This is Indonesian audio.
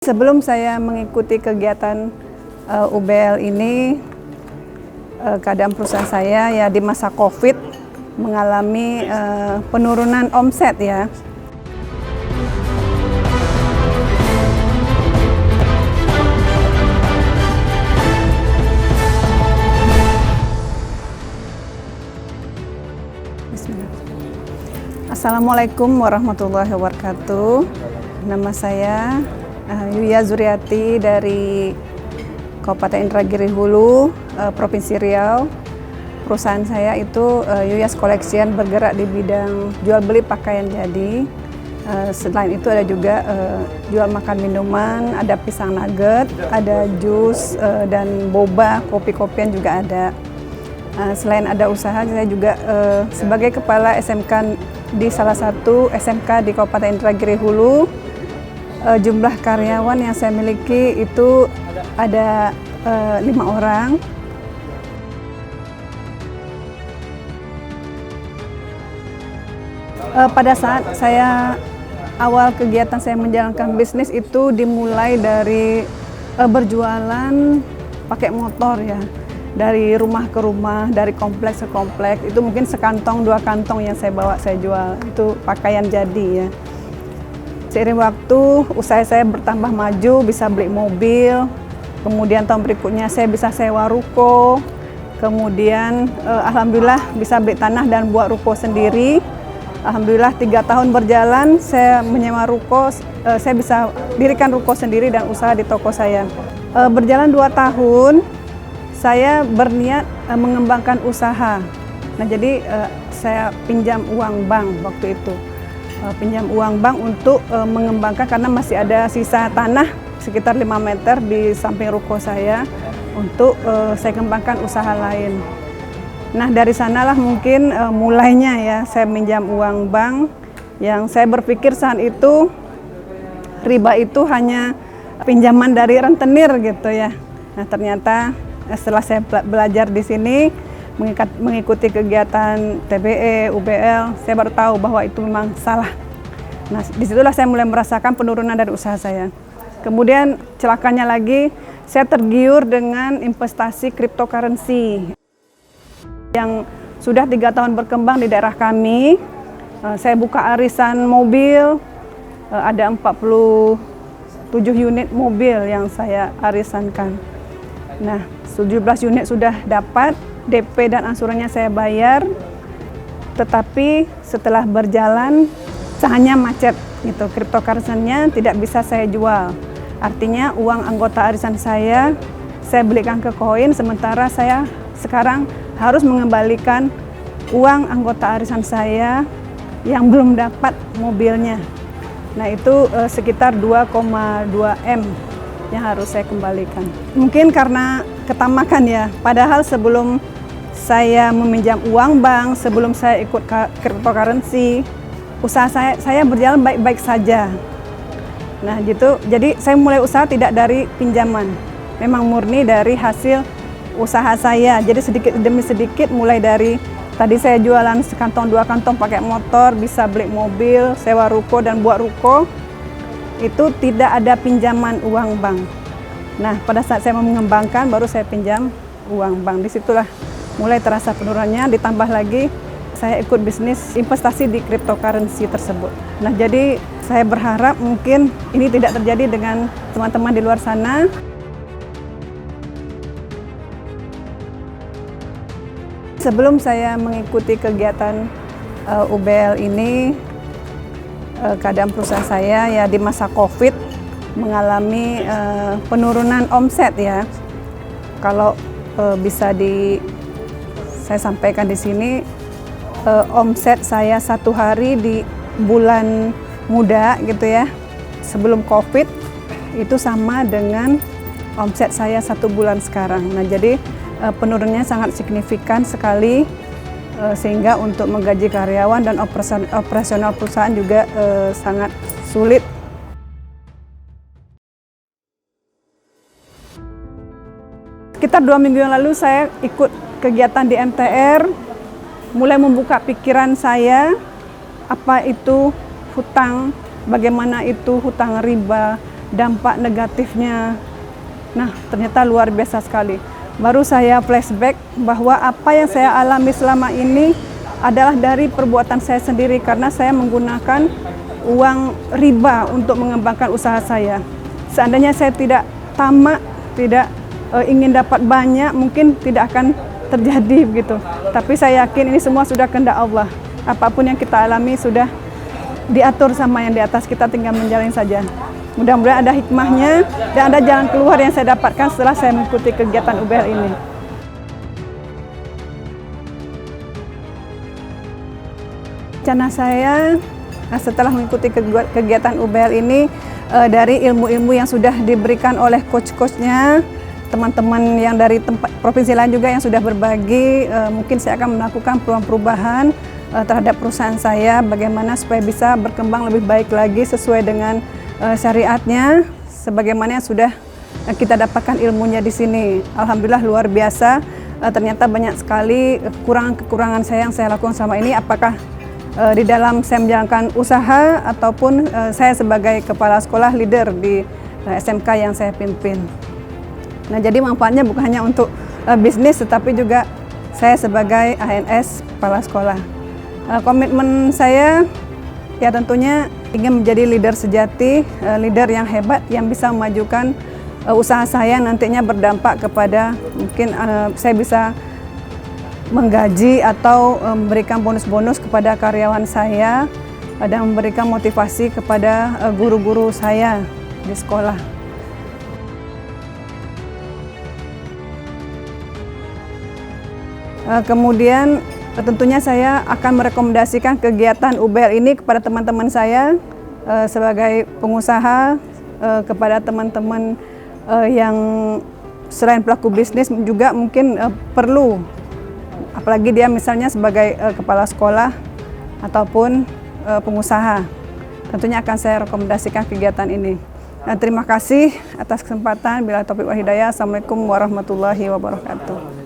Sebelum saya mengikuti kegiatan UBL ini, keadaan perusahaan saya ya di masa COVID mengalami penurunan omset ya. Assalamualaikum warahmatullahi wabarakatuh. Nama saya Yuya Zuriati dari Kabupaten Indragiri Hulu, Provinsi Riau. Perusahaan saya itu Yuyas Collection, bergerak di bidang jual beli pakaian jadi. Selain itu ada juga jual makan minuman, ada pisang nugget, ada jus dan boba, kopi-kopian juga ada. Selain ada usaha, saya juga sebagai kepala SMK di salah satu SMK di Kabupaten Indragiri Hulu. Jumlah karyawan yang saya miliki itu ada 5 orang. Pada saat saya awal kegiatan saya menjalankan bisnis itu dimulai dari berjualan pakai motor ya, dari rumah ke rumah, dari kompleks ke kompleks. Itu mungkin sekantong 2 kantong yang saya bawa saya jual, itu pakaian jadi ya. Seiring waktu usaha saya bertambah maju, bisa beli mobil, kemudian tahun berikutnya saya bisa sewa ruko, kemudian alhamdulillah bisa beli tanah dan buat ruko sendiri. Alhamdulillah 3 tahun berjalan saya menyewa ruko, saya bisa dirikan ruko sendiri dan usaha di toko saya. Berjalan 2 tahun saya berniat mengembangkan usaha. Nah jadi saya pinjam uang bank waktu itu. Pinjam uang bank untuk mengembangkan, karena masih ada sisa tanah sekitar 5 meter di samping ruko saya untuk saya kembangkan usaha lain. Nah dari sanalah mungkin mulainya ya, saya minjam uang bank yang saya berpikir saat itu riba itu hanya pinjaman dari rentenir gitu ya. Nah ternyata setelah saya belajar di sini, mengikuti kegiatan TBE, UBL, saya baru tahu bahwa itu memang salah. Nah, disitulah saya mulai merasakan penurunan dari usaha saya. Kemudian celakanya lagi, saya tergiur dengan investasi cryptocurrency yang sudah 3 tahun berkembang di daerah kami. Saya buka arisan mobil, ada 47 unit mobil yang saya arisankan. Nah, 17 unit sudah dapat, DP dan angsurannya saya bayar, tetapi setelah berjalan hanya macet gitu, cryptocurrency-nya tidak bisa saya jual. Artinya uang anggota arisan saya belikan ke koin, sementara saya sekarang harus mengembalikan uang anggota arisan saya yang belum dapat mobilnya. Nah itu sekitar 2,2 M yang harus saya kembalikan. Mungkin karena ketamakan ya, padahal sebelum saya meminjam uang bank, sebelum saya ikut cryptocurrency, usaha saya berjalan baik-baik saja. Nah gitu, jadi saya mulai usaha tidak dari pinjaman, memang murni dari hasil usaha saya. Jadi sedikit demi sedikit, mulai dari tadi saya jualan sekantong 2 kantong pakai motor, bisa beli mobil, sewa ruko dan buat ruko. Itu tidak ada pinjaman uang bank. Nah, pada saat saya mau mengembangkan, baru saya pinjam uang bank. Disitulah mulai terasa penurunannya, ditambah lagi saya ikut bisnis investasi di cryptocurrency tersebut. Nah, jadi saya berharap mungkin ini tidak terjadi dengan teman-teman di luar sana. Sebelum saya mengikuti kegiatan UBL ini, keadaan perusahaan saya ya di masa COVID mengalami penurunan omset ya. Kalau bisa saya sampaikan di sini, omset saya 1 hari di bulan muda gitu ya, sebelum COVID itu sama dengan omset saya 1 bulan sekarang. Nah jadi penurunannya sangat signifikan sekali, sehingga untuk menggaji karyawan dan operasional perusahaan juga sangat sulit. Sekitar 2 minggu yang lalu saya ikut kegiatan di MTR, mulai membuka pikiran saya apa itu hutang, bagaimana itu hutang riba, dampak negatifnya. Nah, ternyata luar biasa sekali. Baru saya flashback bahwa apa yang saya alami selama ini adalah dari perbuatan saya sendiri karena saya menggunakan uang riba untuk mengembangkan usaha saya. Seandainya saya tidak tamak, tidak ingin dapat banyak, mungkin tidak akan terjadi begitu. Tapi saya yakin ini semua sudah kehendak Allah. Apapun yang kita alami sudah diatur sama yang di atas, kita tinggal menjalani saja. Mudah-mudahan ada hikmahnya dan ada jalan keluar yang saya dapatkan setelah saya mengikuti kegiatan UBL ini. Rencana saya setelah mengikuti kegiatan UBL ini, dari ilmu-ilmu yang sudah diberikan oleh coach-coachnya, teman-teman yang dari provinsi lain juga yang sudah berbagi, mungkin saya akan melakukan perubahan terhadap perusahaan saya, bagaimana supaya bisa berkembang lebih baik lagi sesuai dengan syariatnya, sebagaimana yang sudah kita dapatkan ilmunya di sini. Alhamdulillah luar biasa, ternyata banyak sekali kekurangan-kekurangan saya yang saya lakukan selama ini, apakah di dalam saya menjalankan usaha ataupun saya sebagai kepala sekolah leader di SMK yang saya pimpin. Nah, jadi manfaatnya bukan hanya untuk bisnis, tetapi juga saya sebagai ANS kepala sekolah. Komitmen saya ya tentunya ingin menjadi leader sejati, leader yang hebat yang bisa memajukan usaha saya, nantinya berdampak kepada mungkin saya bisa menggaji atau memberikan bonus-bonus kepada karyawan saya dan memberikan motivasi kepada guru-guru saya di sekolah. Kemudian tentunya saya akan merekomendasikan kegiatan UBL ini kepada teman-teman saya sebagai pengusaha, kepada teman-teman yang selain pelaku bisnis juga mungkin perlu, apalagi dia misalnya sebagai kepala sekolah ataupun pengusaha. Tentunya akan saya rekomendasikan kegiatan ini. Terima kasih atas kesempatan. Bila taufiq wal hidayah. Assalamualaikum warahmatullahi wabarakatuh.